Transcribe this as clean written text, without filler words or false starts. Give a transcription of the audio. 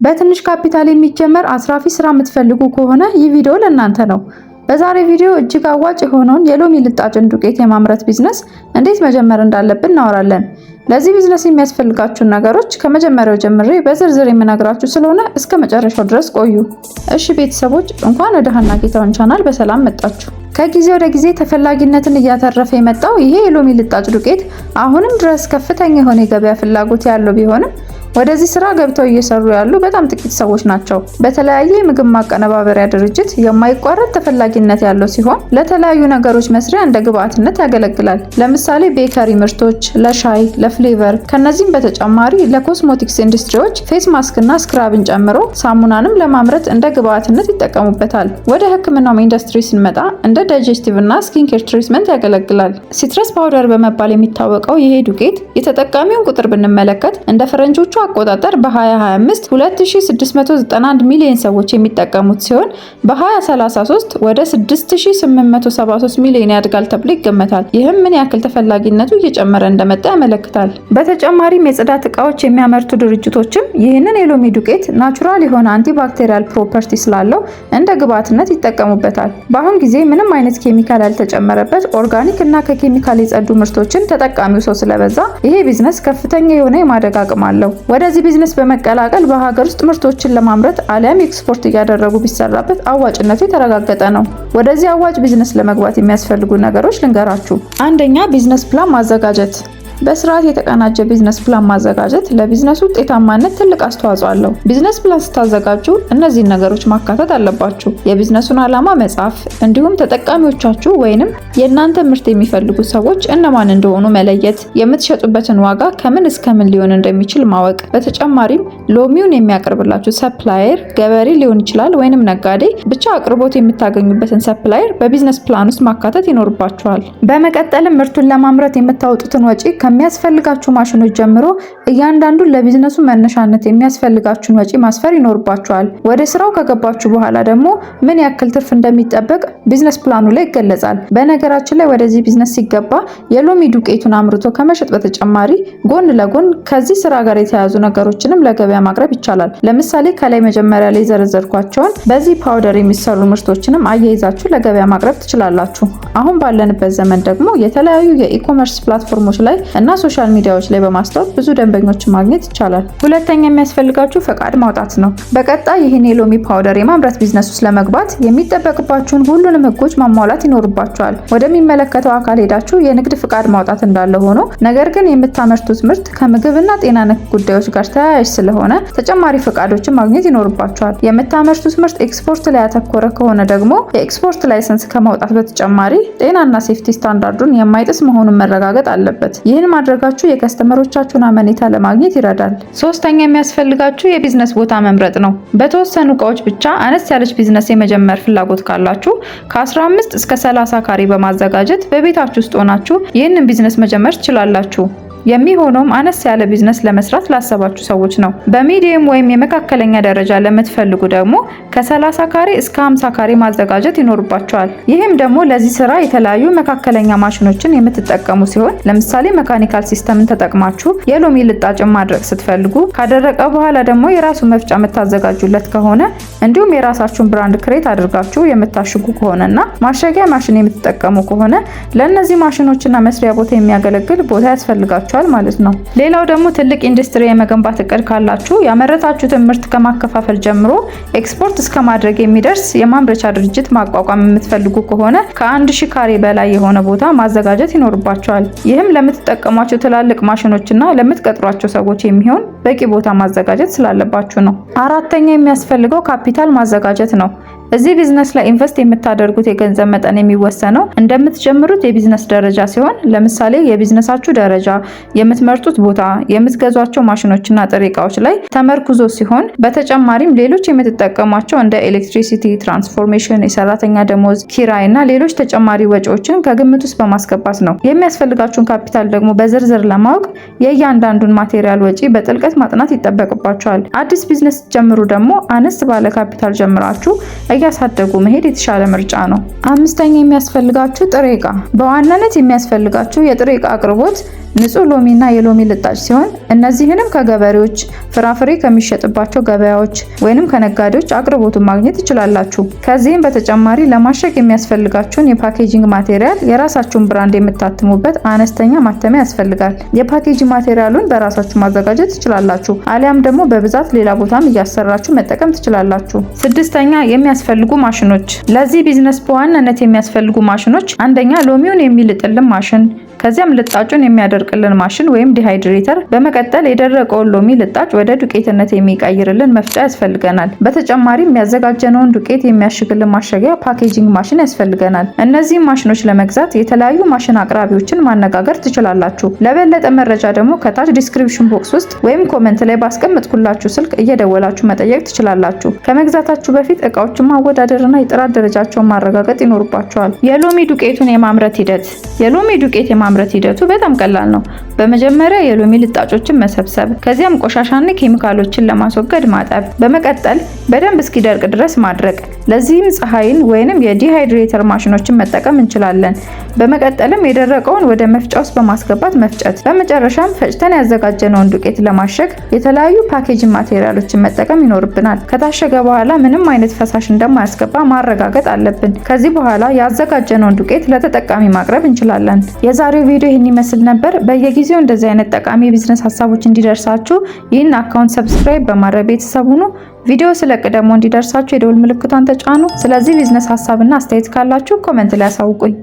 በትንሽ ካፒታል የሚጀመር አትራፊ ስራ የምትፈልጉ ከሆነ ይህ ቪዲዮ ለእናንተ ነው። በዛሬ ቪዲዮ እጅግ አዋጭ የሆነውን የሎሚ ልጣጭን ዱቄት የማምረት ቢዝነስ እንዴት መጀመር እንዳለብን እናወራለን። ለዚህ ቢዝነስ የሚያስፈልጋችሁን ነገሮች ከመጀመሪያው ጀምሬ በዝርዝር የምነግራችሁ ስለሆነ እስከ መጨረሻው ድረስ ቆዩ። እሺ ቤተሰቦች፣ እንኳን ወደ ሀና ጌታሁን ቻናል በሰላም መጣችሁ። ከጊዜ ወደ ጊዜ ተፈላጊነትን እያተረፈ የመጣው ይሄ የሎሚ ልጣጭ ዱቄት አሁንም ድረስ ከፍተኛ የሆነ የገበያ ፍላጎት ያለው ቢሆንም ወደዚህ ስራ ገብተው እየሰሩ ያሉ በጣም ጥቂት ሰዎች ናቸው። በተለያየ የምግብ ማቀነባበሪያ ድርጅት የማይቋረጥ ተፈላጊነት ያለው ሲሆን ለተለያዩ ነገሮች መስሪያ እንደ ግብአትነት ያገለግላል። ለምሳሌ ቤከሪ ምርቶች፣ ለሻይ፣ ለፍሌቨር፣ ከነዚህም በተጨማሪ ለኮስሞቲክስ ኢንዱስትሪዎች ፌስ ማስክ እና ስክራብን ጨምሮ ሳሙናንም ለማምረት እንደ ግብአትነት ይጠቀሙበታል። ወደ ሕክምናው ኢንዱስትሪ ስንመጣ እንደ ዳይጀስቲቭ እና ስኪን ኬር ትሪትመንት ያገለግላል። ሲትረስ ፓውደር በመባል የሚታወቀው ይሄ ዱቄት የተጠቃሚውን ቁጥር ብንመለከት እንደ ፈረንጆቹ አቆጣጠር በ2025 2691 ሚሊዮን ሰዎች የሚጠቀሙት ሲሆን በ2033 ወደ 6873 ሚሊዮን ያድጋል ተብሎ ይገመታል። ይህም ምን ያክል ተፈላጊነቱ እየጨመረ እንደመጣ ያመለክታል። በተጨማሪም የጽዳት ዕቃዎች የሚያመርቱ ድርጅቶችም ይህንን የሎሚ ዱቄት ናቹራል የሆነ አንቲባክቴሪያል ፕሮፐርቲ ስላለው እንደ ግብዓትነት ይጠቀሙበታል። በአሁን ጊዜ ምንም አይነት ኬሚካል ያልተጨመረበት ኦርጋኒክ እና ከኬሚካል የጸዱ ምርቶችን ተጠቃሚው ሰው ስለበዛ ይሄ ቢዝነስ ከፍተኛ የሆነ የማደግ አቅም አለው። ወደዚህ ቢዝነስ በመቀላቀል በሀገር ውስጥ ምርቶችን ለማምረት አሊያም ኤክስፖርት እያደረጉ ቢሰራበት አዋጭነቱ የተረጋገጠ ነው። ወደዚህ አዋጭ ቢዝነስ ለመግባት የሚያስፈልጉ ነገሮች ልንገራችሁ። አንደኛ፣ ቢዝነስ ፕላን ማዘጋጀት። በስርዓት የተቀናጀ ቢዝነስ ፕላን ማዘጋጀት ለቢዝነሱ ውጤታማነት ትልቅ አስተዋጽኦ አለው። ቢዝነስ ፕላን ስታዘጋጁ እነዚህን ነገሮች ማካተት አለባችሁ። የቢዝነሱን ዓላማ መጻፍ፣ እንዲሁም ተጠቃሚዎቻችሁ ወይንም የእናንተ ምርት የሚፈልጉ ሰዎች እነማን እንደሆኑ መለየት፣ የምትሸጡበትን ዋጋ ከምን እስከ ምን ሊሆን እንደሚችል ማወቅ። በተጨማሪም ሎሚውን የሚያቀርብላችሁ ሰፕላየር ገበሬ ሊሆን ይችላል ወይንም ነጋዴ፣ ብቻ አቅርቦት የምታገኙበትን ሰፕላየር በቢዝነስ ፕላን ውስጥ ማካተት ይኖርባችኋል። በመቀጠልም ምርቱን ለማምረት የምታወጡትን ወጪ ከሚያስፈልጋችሁ ማሽኖች ጀምሮ እያንዳንዱን ለቢዝነሱ መነሻነት የሚያስፈልጋችሁን ወጪ ማስፈር ይኖርባችኋል። ወደ ስራው ከገባችሁ በኋላ ደግሞ ምን ያክል ትርፍ እንደሚጠበቅ ቢዝነስ ፕላኑ ላይ ይገለጻል። በነገራችን ላይ ወደዚህ ቢዝነስ ሲገባ የሎሚ ዱቄቱን አምርቶ ከመሸጥ በተጨማሪ ጎን ለጎን ከዚህ ስራ ጋር የተያያዙ ነገሮችንም ለገበያ ማቅረብ ይቻላል። ለምሳሌ ከላይ መጀመሪያ ላይ ዘረዘርኳቸውን በዚህ ፓውደር የሚሰሩ ምርቶችንም አያይዛችሁ ለገበያ ማቅረብ ትችላላችሁ። አሁን ባለንበት ዘመን ደግሞ የተለያዩ የኢኮመርስ ፕላትፎርሞች ላይ እና ሶሻል ሚዲያዎች ላይ በማስተዋወቅ ብዙ ደንበኞችን ማግኘት ይቻላል። ሁለተኛ የሚያስፈልጋችሁ ፈቃድ ማውጣት ነው። በቀጣይ ይህን የሎሚ ፓውደር የማምረት ቢዝነስ ውስጥ ለመግባት የሚጠበቅባችሁን ሁሉንም ህጎች ማሟላት ይኖርባችኋል። ወደሚመለከተው አካል ሄዳችሁ የንግድ ፍቃድ ማውጣት እንዳለ ሆኖ ነገር ግን የምታመርቱት ምርት ከምግብና ጤና ነክ ጉዳዮች ጋር ተያያዥ ስለሆነ ተጨማሪ ፍቃዶችን ማግኘት ይኖርባችኋል። የምታመርቱት ምርት ኤክስፖርት ላይ ያተኮረ ከሆነ ደግሞ የኤክስፖርት ላይሰንስ ከማውጣት በተጨማሪ ጤናና ሴፍቲ ስታንዳርዱን የማይጥስ መሆኑን መረጋገጥ አለበት። ይህን ማድረጋችሁ የከስተመሮቻችሁን አመኔታ ለማግኘት ይረዳል። ሶስተኛ የሚያስፈልጋችሁ የቢዝነስ ቦታ መምረጥ ነው። በተወሰኑ እቃዎች ብቻ አነስ ያለች ቢዝነስ የመጀመር ፍላጎት ካላችሁ ከ15 እስከ 30 ካሬ በማዘጋጀት በቤታችሁ ውስጥ ሆናችሁ ይህንን ቢዝነስ መጀመር ትችላላችሁ። የሚሆነውም አነስ ያለ ቢዝነስ ለመስራት ላሰባችሁ ሰዎች ነው። በሚዲየም ወይም የመካከለኛ ደረጃ ለምትፈልጉ ደግሞ ከ30 ካሬ እስከ 50 ካሬ ማዘጋጀት ይኖርባቸዋል። ይህም ደግሞ ለዚህ ስራ የተለያዩ መካከለኛ ማሽኖችን የምትጠቀሙ ሲሆን ለምሳሌ መካኒካል ሲስተምን ተጠቅማችሁ የሎሚ ልጣጭን ማድረቅ ስትፈልጉ ካደረቀ በኋላ ደግሞ የራሱ መፍጫ የምታዘጋጁለት ከሆነ እንዲሁም የራሳችሁን ብራንድ ክሬት አድርጋችሁ የምታሽጉ ከሆነና ማሸጊያ ማሽን የምትጠቀሙ ከሆነ ለእነዚህ ማሽኖችና መስሪያ ቦታ የሚያገለግል ቦታ ያስፈልጋችኋል ማለት ነው። ሌላው ደግሞ ትልቅ ኢንዱስትሪ የመገንባት እቅድ ካላችሁ ያመረታችሁትን ምርት ከማከፋፈል ጀምሮ ኤክስፖርት እስከ ማድረግ የሚደርስ የማምረቻ ድርጅት ማቋቋም የምትፈልጉ ከሆነ ከ1000 ካሬ በላይ የሆነ ቦታ ማዘጋጀት ይኖርባችኋል። ይህም ለምትጠቀሟቸው ትላልቅ ማሽኖችና ለምትቀጥሯቸው ሰዎች የሚሆን በቂ ቦታ ማዘጋጀት ስላለባችሁ ነው። አራተኛ የሚያስፈልገው ካፒታል ማዘጋጀት ነው። እዚህ ቢዝነስ ላይ ኢንቨስት የምታደርጉት የገንዘብ መጠን የሚወሰነው እንደምትጀምሩት የቢዝነስ ደረጃ ሲሆን ለምሳሌ የቢዝነሳችሁ ደረጃ፣ የምትመርጡት ቦታ፣ የምትገዟቸው ማሽኖችና ጥሬ ዕቃዎች ላይ ተመርኩዞ ሲሆን በተጨማሪም ሌሎች የምትጠቀሟቸው እንደ ኤሌክትሪሲቲ፣ ትራንስፎርሜሽን፣ የሰራተኛ ደሞዝ፣ ኪራይ እና ሌሎች ተጨማሪ ወጪዎችን ከግምት ውስጥ በማስገባት ነው። የሚያስፈልጋችሁን ካፒታል ደግሞ በዝርዝር ለማወቅ የእያንዳንዱን ማቴሪያል ወጪ በጥልቀት ማጥናት ይጠበቅባችኋል። አዲስ ቢዝነስ ጀምሩ ደግሞ አነስ ባለ ካፒታል ጀምራችሁ እያሳደጉ መሄድ የተሻለ ምርጫ ነው። አምስተኛ የሚያስፈልጋችሁ ጥሬ ዕቃ። በዋናነት የሚያስፈልጋችሁ የጥሬ ዕቃ አቅርቦት ንጹህ ሎሚና የሎሚ ልጣጭ ሲሆን እነዚህንም ከገበሬዎች፣ ፍራፍሬ ከሚሸጥባቸው ገበያዎች ወይንም ከነጋዴዎች አቅርቦቱን ማግኘት ትችላላችሁ። ከዚህም በተጨማሪ ለማሸግ የሚያስፈልጋችሁን የፓኬጂንግ ማቴሪያል የራሳችሁን ብራንድ የምታትሙበት አነስተኛ ማተሚያ ያስፈልጋል። የፓኬጂንግ ማቴሪያሉን በራሳችሁ ማዘጋጀት ትችላላችሁ፣ አሊያም ደግሞ በብዛት ሌላ ቦታም እያሰራችሁ መጠቀም ትችላላችሁ። ስድስተኛ የሚያስፈልጉ ማሽኖች። ለዚህ ቢዝነስ በዋናነት የሚያስፈልጉ ማሽኖች አንደኛ ሎሚውን የሚልጥልን ማሽን፣ ከዚያም ልጣጩን የሚያደርቅልን ማሽን ወይም ዲሃይድሬተር፣ በመቀጠል የደረቀውን ሎሚ ልጣጭ ወደ ዱቄትነት የሚቀይርልን መፍጫ ያስፈልገናል። በተጨማሪም ያዘጋጀነውን ዱቄት የሚያሽግልን ማሸጊያ ፓኬጂንግ ማሽን ያስፈልገናል። እነዚህ ማሽኖች ለመግዛት የተለያዩ ማሽን አቅራቢዎችን ማነጋገር ትችላላችሁ። ለበለጠ መረጃ ደግሞ ከታች ዲስክሪፕሽን ቦክስ ውስጥ ወይም ኮሜንት ላይ ባስቀምጥኩላችሁ ስልክ እየደወላችሁ መጠየቅ ትችላላችሁ። ከመግዛታችሁ በፊት እቃዎችን ማወዳደርና የጥራት ደረጃቸውን ማረጋገጥ ይኖርባችኋል። የሎሚ ዱቄቱን የማምረት ሂደት። የሎሚ ዱቄት የማምረት ሂደቱ በጣም ቀላል ነው። በመጀመሪያ የሎሚ ልጣጮችን መሰብሰብ፣ ከዚያም ቆሻሻና ኬሚካሎችን ለማስወገድ ማጠብ፣ በመቀጠል በደንብ እስኪደርቅ ድረስ ማድረቅ። ለዚህም ፀሐይን ወይንም የዲሃይድሬተር ማሽኖችን መጠቀም እንችላለን። በመቀጠልም የደረቀውን ወደ መፍጫ ውስጥ በማስገባት መፍጨት። በመጨረሻም ፈጭተን ያዘጋጀነውን ዱቄት ለማሸግ የተለያዩ ፓኬጂንግ ማቴሪያሎችን መጠቀም ይኖርብናል። ከታሸገ በኋላ ምንም አይነት ፈሳሽ እንደማያስገባ ማረጋገጥ አለብን። ከዚህ በኋላ ያዘጋጀነውን ዱቄት ለተጠቃሚ ማቅረብ እንችላለን። የዛሬው ቪዲዮ ይህን ይመስል ነበር። በየጊዜው እንደዚህ አይነት ጠቃሚ የቢዝነስ ሀሳቦች እንዲደርሳችሁ ይህን አካውንት ሰብስክራይብ በማድረግ ቤተሰብ ሁኑ። ቪዲዮ ስለቅ ደግሞ እንዲደርሳችሁ የደወል ምልክቷን ተጫኑ። ስለዚህ ቢዝነስ ሀሳብና አስተያየት ካላችሁ ኮሜንት ላይ አሳውቁኝ።